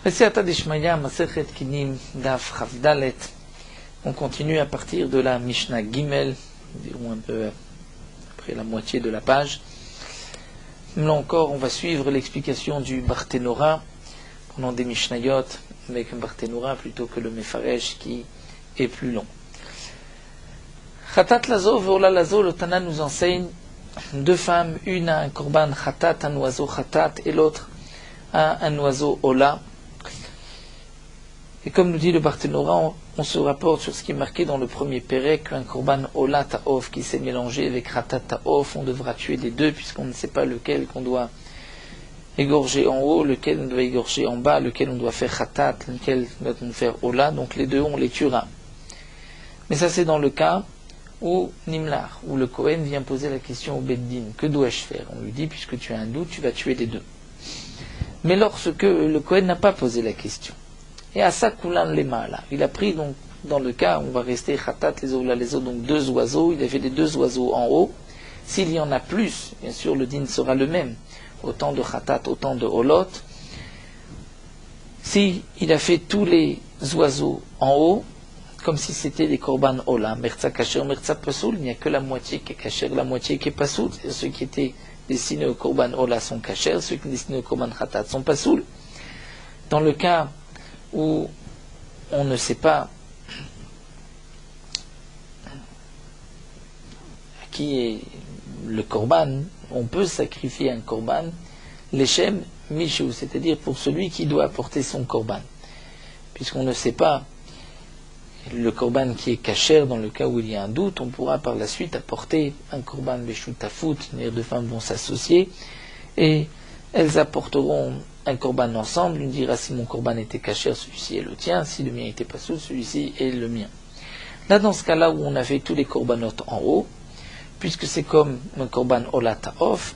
Besiata Dishmaya, Masechet Kinim, Daf Chavdalet. On continue à partir de la Mishnah Gimel, dirons un peu après la moitié de la page. Là encore, on va suivre l'explication du Barthénora, prenant des Mishnayot avec un Barthénora plutôt que le Mefaresh qui est plus long. Khatat Lazo, Veola Lazo, le Tana nous enseigne deux femmes, une a un korban Khatat, un oiseau Khatat, et l'autre a un oiseau Ola. Et comme nous dit le Barthénora, on se rapporte sur ce qui est marqué dans le premier Pérec, un korban Ola Ta'of qui s'est mélangé avec Khatat Ta'of, on devra tuer les deux puisqu'on ne sait pas lequel qu'on doit égorger en haut, lequel on doit égorger en bas, lequel on doit faire Khatat, lequel on doit faire Ola, donc les deux on les tuera. Mais ça c'est dans le cas où Nimlar, où le Kohen vient poser la question au Beddin, que dois-je faire? On lui dit, puisque tu as un doute, tu vas tuer les deux. Mais lorsque le Kohen n'a pas posé la question, et à ça Koulan Lema, là, il a pris donc, dans le cas, on va rester Khatat, les autres, donc deux oiseaux, il a fait des deux oiseaux en haut. S'il y en a plus, bien sûr, le din sera le même. Autant de Khatat, autant de Holot. Si il a fait tous les oiseaux en haut, comme si c'était des korban Ola, Merza Kacher, Merza Pasoul, il n'y a que la moitié qui est Kacher, la moitié qui est Pasoul. Ceux qui étaient destinés au korban Ola sont Kacher, ceux qui sont destinés au korban Khatat sont Pasoul. Dans le cas où on ne sait pas qui est le korban, on peut sacrifier un korban, l'Echem Michou, c'est-à-dire pour celui qui doit apporter son korban. Puisqu'on ne sait pas le korban qui est kasher, dans le cas où il y a un doute, on pourra par la suite apporter un korban beshutafut, c'est-à-dire deux femmes vont s'associer, et elles apporteront un korban ensemble, une dira si mon korban était kasher, celui-ci est le tien, si le mien était pas sous, celui-ci est le mien. Là, dans ce cas-là où on a fait tous les korbanot en haut, puisque c'est comme un korban ola ta'of,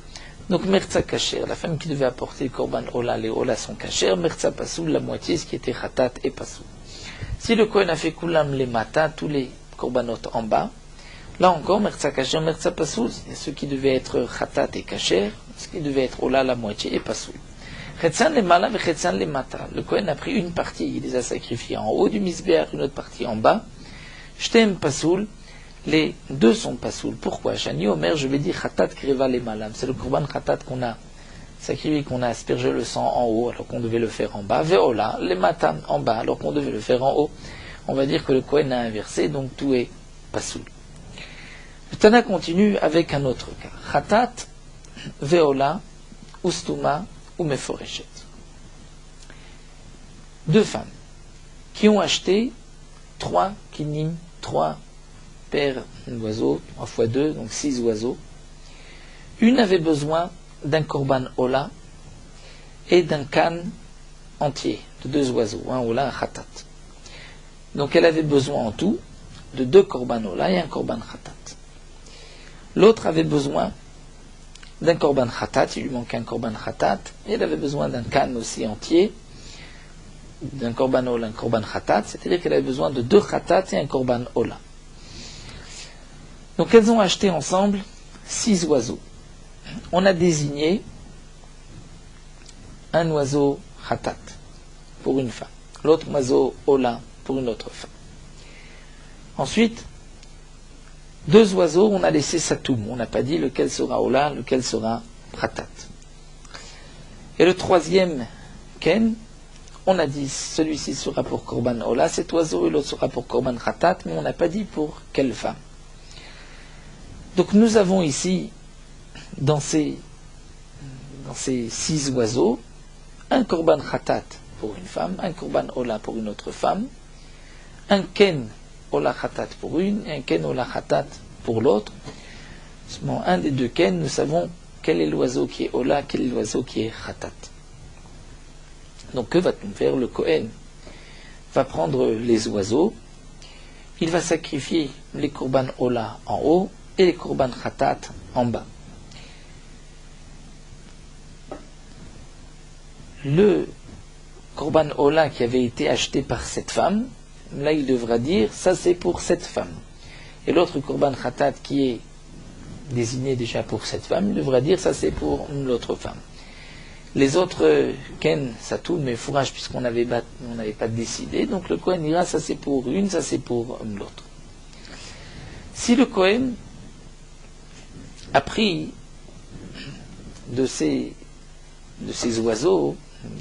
donc merza kasher, la femme qui devait apporter le korban ola, les ola sont kasher, merza pasoul, la moitié, ce qui était khatat et pasoul. Si le Kohen a fait kulam les mata, tous les korbanot en bas, là encore, merza kasher, merza pasoul, c'est ceux qui devaient être khatat et kasher, ce qui devait être ola, la moitié, et pasoul. Chetsan les mala et chetsan les mata. Le Kohen a pris une partie, il les a sacrifiés en haut du misbéach, une autre partie en bas. Shtem pasoul, les deux sont pasoul. Pourquoi? Shani Omer, je vais dire khatat kreva les malam. C'est le korban khatat qu'on a sacrifié, qu'on a aspergé le sang en haut, alors qu'on devait le faire en bas. Veola, les matam en bas, alors qu'on devait le faire en haut. On va dire que le Kohen a inversé, donc tout est pasoul. Le Tana continue avec un autre cas. Khatat, veola, ustuma, ou meforeshet. Deux femmes qui ont acheté 3 kinim, 3 paires d'oiseaux, 3 fois 2, donc 6 oiseaux. Une avait besoin d'un korban ola et d'un kan entier, de 2 oiseaux, un ola, un khatat. Donc elle avait besoin en tout de 2 korban ola et un korban khatat. L'autre avait besoin d'un korban khatat, il lui manquait un korban khatat, et elle avait besoin d'un kan aussi entier, d'un korban ola, un korban khatat, c'est-à-dire qu'elle avait besoin de 2 khatat et un korban ola. Donc elles ont acheté ensemble 6 oiseaux. On a désigné un oiseau khatat pour une femme, l'autre oiseau ola pour une autre femme. Ensuite, 2 oiseaux, on a laissé satoum. On n'a pas dit lequel sera ola, lequel sera khatat. Et le troisième ken, on a dit celui-ci sera pour korban ola, cet oiseau, et l'autre sera pour korban khatat, mais on n'a pas dit pour quelle femme. Donc nous avons ici, dans ces 6 oiseaux, un korban khatat pour une femme, un korban ola pour une autre femme, un ken ola khatat pour une et un ken ola khatat pour l'autre. Seulement un des deux ken, nous savons quel est l'oiseau qui est ola, quel est l'oiseau qui est khatat. Donc que va-t-on faire? Le Kohen va prendre les oiseaux, il va sacrifier les korban ola en haut et les korban khatat en bas. Le korban ola qui avait été acheté par cette femme, là il devra dire ça c'est pour cette femme. Et l'autre korban khatat qui est désigné déjà pour cette femme, il devra dire ça c'est pour l'autre femme. Les autres Ken, Satoum et Fourage, puisqu'on n'avait pas décidé, donc le Kohen dira ça c'est pour une, ça c'est pour l'autre. Si le Kohen a pris de ces oiseaux,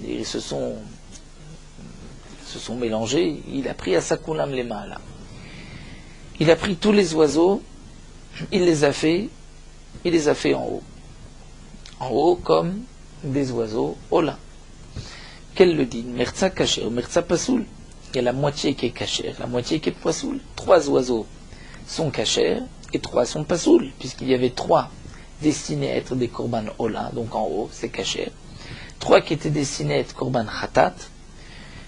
ils se sont mélangés, il a pris à Sakulam les mains là. Il a pris tous les oiseaux, il les a fait en haut. En haut comme des oiseaux Ola. Quel le dit? Merza kacher, merza pasoul. Il y a la moitié qui est kacher, la moitié qui est pasoul. 3 oiseaux sont kacher et 3 sont pasoul, puisqu'il y avait 3 destinés à être des korban Ola, donc en haut, c'est kacher. 3 qui étaient destinés à être korban khatat,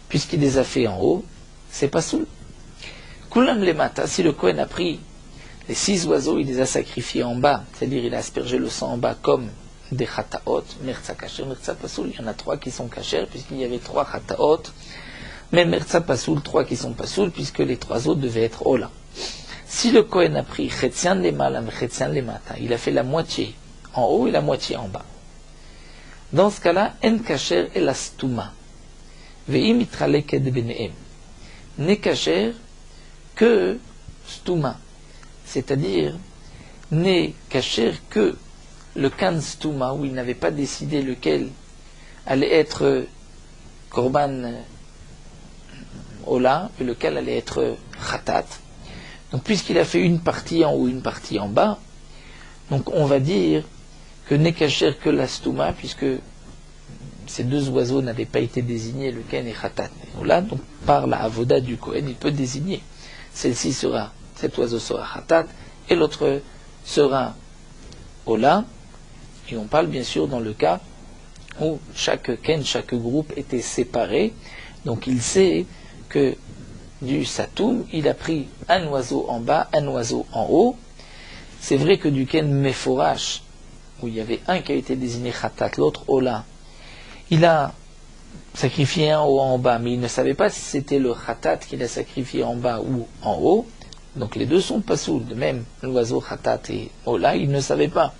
puisqu'il les a fait en haut, c'est pasoul. Kulam le mata, si le Kohen a pris les 6 oiseaux, il les a sacrifiés en bas, c'est-à-dire il a aspergé le sang en bas comme des chataot, merza kacher, merza pasoul. Il y en a 3 qui sont kacher, puisqu'il y avait 3 chataot, mais merza pasoul, 3 qui sont pasoul, puisque les 3 autres devaient être ola. Si le Kohen a pris chetzian le malam, chetzian le mata, il a fait la moitié en haut et la moitié en bas. Dans ce cas-là, en kacher et la stuma, ve'im itraleked benehem, n'est kacher que stuma, c'est-à-dire n'est kacher que le kan stuma, où il n'avait pas décidé lequel allait être korban ola et lequel allait être khatat. Donc puisqu'il a fait une partie en haut, une partie en bas, donc on va dire que n'est kacher que la stuma, puisque ces 2 oiseaux n'avaient pas été désignés, le ken et khatat. Ola, donc par la avoda du Kohen, il peut désigner. Cet oiseau sera khatat et l'autre sera ola. Et on parle bien sûr dans le cas où chaque ken, chaque groupe était séparé. Donc il sait que du Satoum, il a pris un oiseau en bas, un oiseau en haut. C'est vrai que du ken Meforash, où il y avait un qui a été désigné Khatat, l'autre Ola, il a sacrifié un haut en bas, mais il ne savait pas si c'était le Khatat qu'il a sacrifié en bas ou en haut. Donc les deux sont pas soul. De même, l'oiseau Khatat et Ola, il ne savait pas.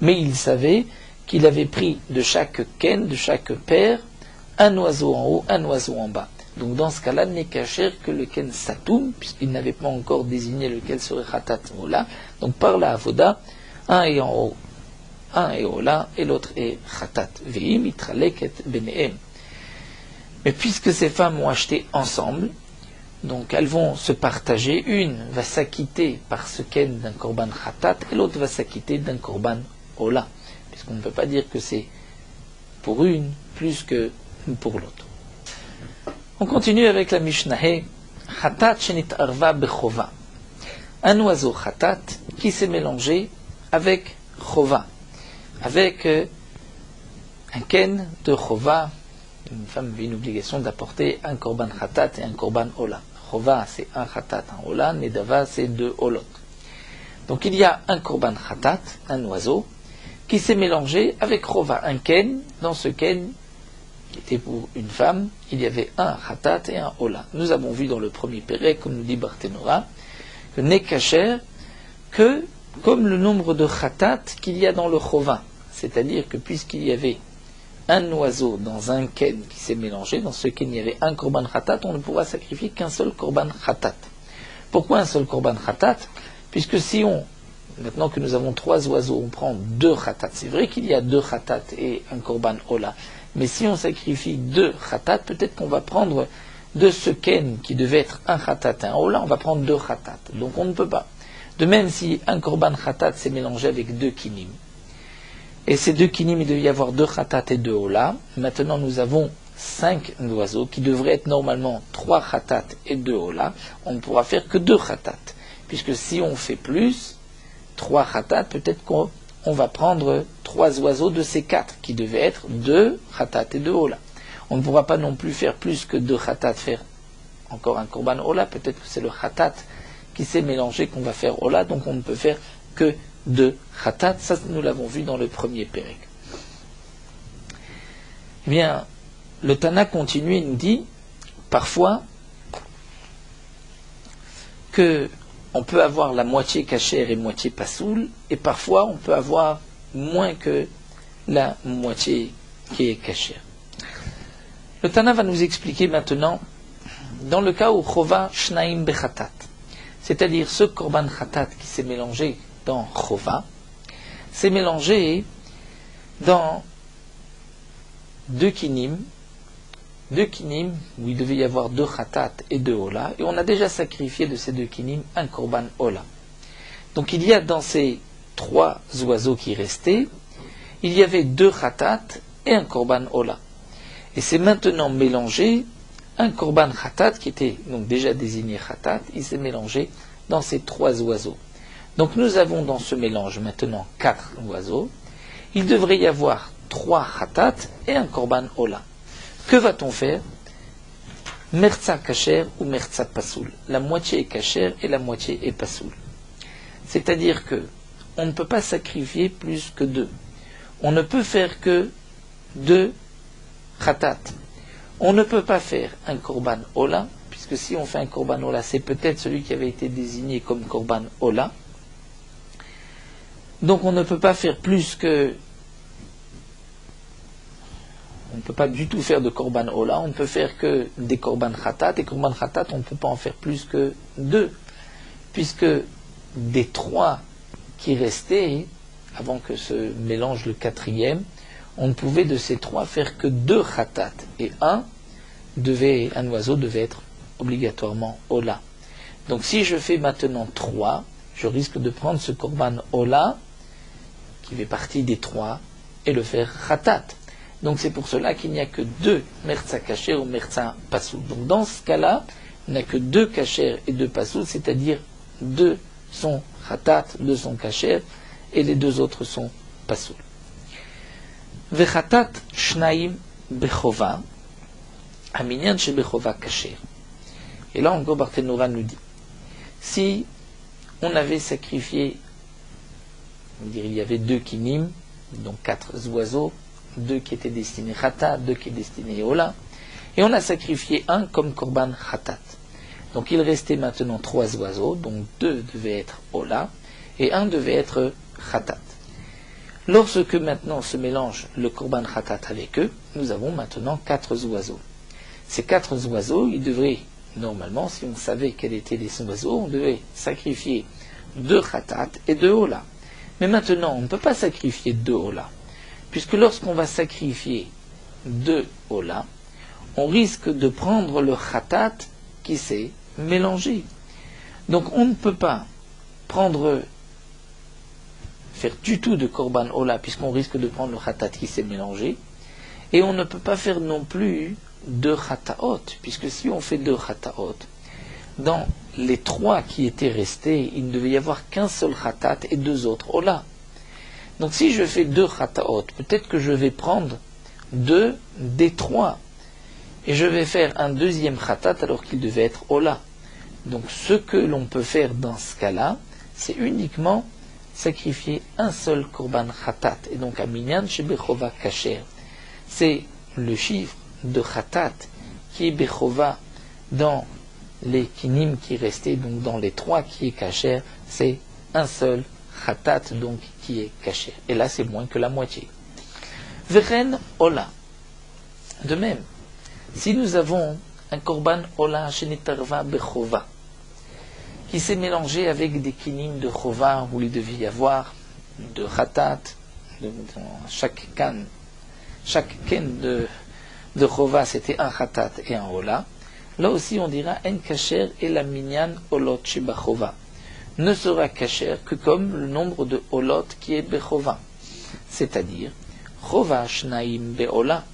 Mais il savait qu'il avait pris de chaque ken, de chaque paire, un oiseau en haut, un oiseau en bas. Donc dans ce cas-là, n'est kacher que le ken Satoum, puisqu'il n'avait pas encore désigné lequel serait Khatat ou Ola. Donc par la avoda, un est en haut, un est Ola, et l'autre est Khatat. Ve'im itraleket benehem. Mais puisque ces femmes ont acheté ensemble, donc elles vont se partager, une va s'acquitter par ce ken d'un korban Khatat, et l'autre va s'acquitter d'un korban Ola, puisqu'on ne peut pas dire que c'est pour une plus que pour l'autre. On continue avec la Mishnah. Khatat shenit arva bechova. Un oiseau Khatat qui s'est mélangé avec Chova, avec un ken de Chova. Une femme avait une obligation d'apporter un korban Khatat et un korban Ola. Chova c'est un Khatat, un Ola, Nedava c'est 2 Olot. Donc il y a un korban Khatat, un oiseau, qui s'est mélangé avec Chova, un ken. Dans ce ken, qui était pour une femme, il y avait un Khatat et un Ola. Nous avons vu dans le premier pérec, comme nous dit Barthénora, que n'est kacher que comme le nombre de Khatat qu'il y a dans le Chova. C'est-à-dire que puisqu'il y avait un oiseau dans un ken qui s'est mélangé, dans ce ken il y avait un korban Khatat, on ne pourra sacrifier qu'un seul korban Khatat. Pourquoi un seul korban Khatat? Puisque si maintenant que nous avons 3 oiseaux, on prend 2 Khatat. C'est vrai qu'il y a 2 Khatat et un korban Ola. Mais si on sacrifie 2 Khatat, peut-être qu'on va prendre de ce ken qui devait être un Khatat et un Ola, on va prendre 2 Khatat. Donc on ne peut pas. De même si un korban Khatat s'est mélangé avec 2 kinim. Et ces 2 kinim, il devait y avoir 2 Khatat et 2 Ola. Maintenant nous avons 5 oiseaux qui devraient être normalement 3 Khatat et 2 Ola. On ne pourra faire que 2 Khatat. Puisque si on fait plus, 3 Khatat, peut-être qu'on va prendre 3 oiseaux de ces 4, qui devaient être 2 Khatat et 2 Ola. On ne pourra pas non plus faire plus que 2 Khatat, faire encore un korban Ola. Peut-être que c'est le Khatat qui s'est mélangé qu'on va faire Ola, donc on ne peut faire que 2 Khatat. Ça, nous l'avons vu dans le premier pérec. Eh bien, le Tana continue et nous dit, parfois, que on peut avoir la moitié cachère et moitié pasoul, et parfois on peut avoir moins que la moitié qui est kasher. Le Tana va nous expliquer maintenant, dans le cas où chova shnaim bechatat, c'est-à-dire ce korban chatat qui s'est mélangé dans chova, s'est mélangé dans deux kinim où il devait y avoir deux chatat et deux ola, et on a déjà sacrifié de ces deux kinim un korban ola. Donc il y a dans ces trois oiseaux qui restaient, il y avait deux chatat et un korban ola. Et c'est maintenant mélangé, un korban chatat qui était donc déjà désigné chatat, il s'est mélangé dans ces trois oiseaux. Donc nous avons dans ce mélange maintenant 4 oiseaux. Il devrait y avoir 3 chatat et un korban ola. Que va-t-on faire? Mertza kasher ou mertza pasoul. La moitié est kasher et la moitié est pasoul. C'est-à-dire que on ne peut pas sacrifier plus que 2. On ne peut faire que 2 chatat. On ne peut pas faire un korban ola, puisque si on fait un korban ola, c'est peut-être celui qui avait été désigné comme korban ola. Donc on ne peut pas faire plus que... On ne peut pas du tout faire de korban ola, on ne peut faire que des korban chatat, et korban chatat, on ne peut pas en faire plus que 2, puisque des 3 qui restaient, avant que se mélange le 4e, on ne pouvait de ces 3 faire que 2 chatat, et un oiseau devait être obligatoirement ola. Donc si je fais maintenant 3, je risque de prendre ce korban ola, qui fait partie des 3, et le faire chatat. Donc c'est pour cela qu'il n'y a que 2 mertza kasher ou mertza pasoul. Donc dans ce cas-là, il n'y a que 2 kasher et 2 pasoul, c'est-à-dire 2 sont chatat, 2 sont kasher, et les 2 autres sont pasoul. Vechatat shnaim bechova, aminyan she bechova kasher. Et là encore Barthénora nous dit, si on avait sacrifié, il y avait 2 kinim, donc 4 oiseaux, 2 qui étaient destinés chatat, 2 qui étaient destinés ola, et on a sacrifié un comme korban chatat. Donc il restait maintenant 3 oiseaux, donc 2 devaient être ola, et 1 devait être chatat. Lorsque maintenant se mélange le korban chatat avec eux, nous avons maintenant 4 oiseaux. Ces 4 oiseaux, ils devraient, normalement, si on savait quels étaient les oiseaux, on devait sacrifier 2 chatat et 2 ola. Mais maintenant, on ne peut pas sacrifier 2 ola, puisque lorsqu'on va sacrifier 2 ola, on risque de prendre le chatat qui s'est mélangé. Donc on ne peut pas faire du tout de korban ola, puisqu'on risque de prendre le chatat qui s'est mélangé, et on ne peut pas faire non plus 2 chataot, puisque si on fait 2 chataot, dans les 3 qui étaient restés, il ne devait y avoir qu'un seul chatat et 2 autres ola. Donc si je fais 2 chataot, peut-être que je vais prendre 2 des 3, et je vais faire un deuxième chatat alors qu'il devait être ola. Donc ce que l'on peut faire dans ce cas-là, c'est uniquement sacrifier un seul korban chatat, et donc à minyan chez bechova kasher. C'est le chiffre de chatat qui est bechova dans les kinim qui restaient, donc dans les 3 qui est kasher, c'est un seul chatat donc qui est kasher. Et là c'est moins que la moitié. Veren ola. De même, si nous avons un korban ola shenitarva bechova, qui s'est mélangé avec des kinim de chova où il devait y avoir de chatat, chaque ken de chova c'était un chatat et un ola. Là aussi on dira en kasher et la minyan olot sheba chova ne sera kasher que comme le nombre de olot qui est bechova, c'est-à-dire chova shnaim beola.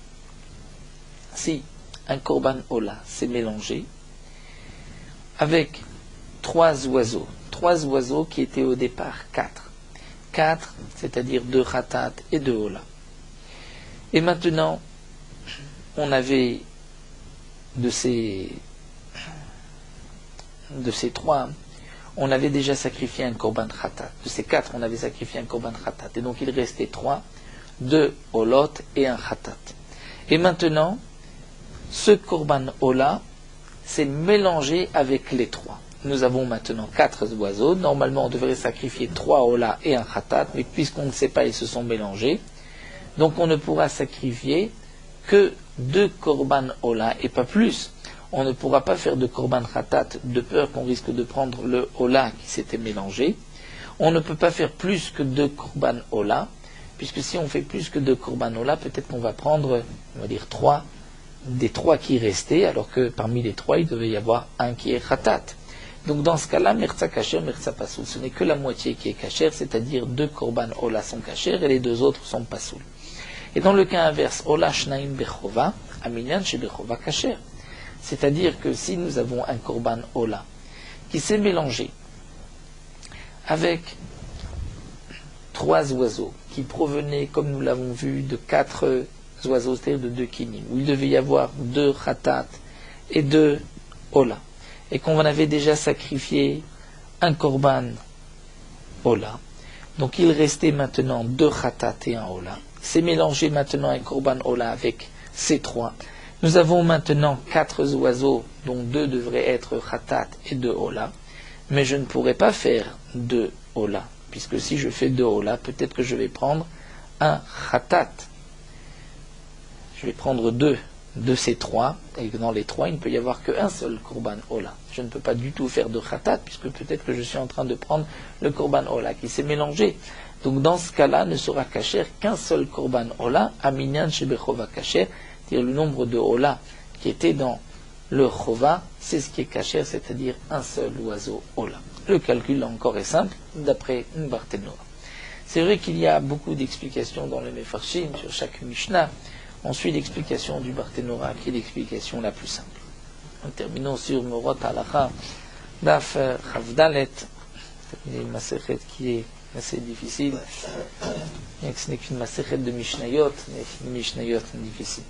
Si un korban ola s'est mélangé avec 3 oiseaux qui étaient au départ 4, c'est-à-dire 2 chatat et 2 ola. Et maintenant, on avait de ces 3, on avait déjà sacrifié un korban chatat. De ces 4, on avait sacrifié un korban chatat. Et donc il restait 3, 2 olot et un chatat. Et maintenant, ce korban ola s'est mélangé avec les 3. Nous avons maintenant 4 oiseaux. Normalement, on devrait sacrifier 3 ola et un chatat, mais puisqu'on ne sait pas, ils se sont mélangés. Donc on ne pourra sacrifier que 2 korban ola et pas plus. On ne pourra pas faire de korban khatat de peur qu'on risque de prendre le ola qui s'était mélangé. On ne peut pas faire plus que 2 korban ola, puisque si on fait plus que 2 korban ola, peut-être qu'on va prendre, on va dire 3, des 3 qui restaient, alors que parmi les 3, il devait y avoir un qui est khatat. Donc dans ce cas-là, merza kacher, merza pasoul. Ce n'est que la moitié qui est kacher, c'est-à-dire 2 korban ola sont kacher et les 2 autres sont pasoul. Et dans le cas inverse, ola shnaim bechova, aminyan she bechova kacher. C'est-à-dire que si nous avons un korban ola qui s'est mélangé avec 3 oiseaux qui provenaient, comme nous l'avons vu, de 4 oiseaux, c'est-à-dire de 2 kinim, où il devait y avoir 2 khatat et 2 ola, et qu'on avait déjà sacrifié un korban ola, donc il restait maintenant 2 khatat et un ola. C'est mélangé maintenant un korban ola avec ces 3. Nous avons maintenant 4 oiseaux, dont 2 devraient être khatat et 2 ola, mais je ne pourrais pas faire 2 ola, puisque si je fais 2 ola, peut-être que je vais prendre un khatat. Je vais prendre 2 de ces 3, et dans les 3, il ne peut y avoir qu'un seul korban ola. Je ne peux pas du tout faire de khatat, puisque peut-être que je suis en train de prendre le korban ola qui s'est mélangé. Donc dans ce cas-là, ne sera kacher qu'un seul korban ola, aminyan shebechova kacher, c'est-à-dire le nombre de ola qui était dans le chova, c'est ce qui est kacher, c'est-à-dire un seul oiseau ola. Le calcul là encore est simple, d'après une Barthénora. C'est vrai qu'il y a beaucoup d'explications dans le Mefarshim sur chaque Mishnah. On suit l'explication du Barthénora qui est l'explication la plus simple. En terminant sur Morot Halacha, Daf Chavdalet, une masechet qui est assez difficile. Bien que ce n'est qu'une masechet de Mishnayot, mais une Mishnayot difficile.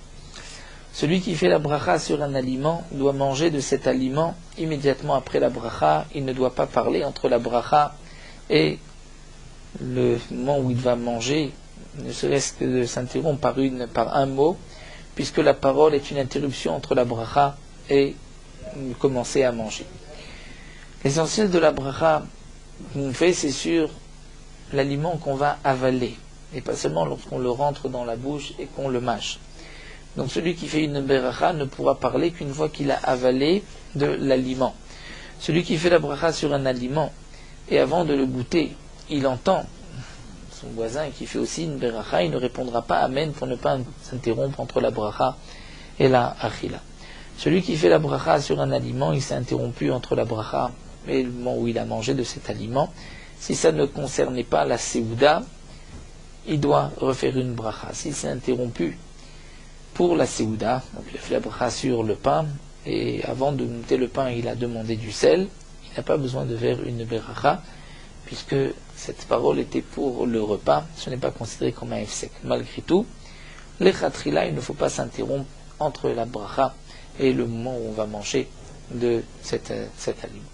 Celui qui fait la bracha sur un aliment doit manger de cet aliment immédiatement après la bracha. Il ne doit pas parler entre la bracha et le moment où il va manger, ne serait-ce que de s'interrompre par un mot, puisque la parole est une interruption entre la bracha et commencer à manger. L'essentiel de la bracha qu'on fait, c'est sur l'aliment qu'on va avaler, et pas seulement lorsqu'on le rentre dans la bouche et qu'on le mâche. Donc celui qui fait une beracha ne pourra parler qu'une fois qu'il a avalé de l'aliment. Celui qui fait la bracha sur un aliment, et avant de le goûter, il entend son voisin qui fait aussi une beracha, il ne répondra pas amen pour ne pas s'interrompre entre la bracha et la achila. Celui qui fait la bracha sur un aliment, il s'est interrompu entre la bracha et le moment où il a mangé de cet aliment. Si ça ne concernait pas la seouda, il doit refaire une bracha. S'il s'est interrompu pour la seouda, donc il a fait la bracha sur le pain, et avant de goûter le pain, il a demandé du sel, il n'a pas besoin de faire une bracha, puisque cette parole était pour le repas, ce n'est pas considéré comme un hefsek. Malgré tout, les chatrila, il ne faut pas s'interrompre entre la bracha et le moment où on va manger de cet aliment.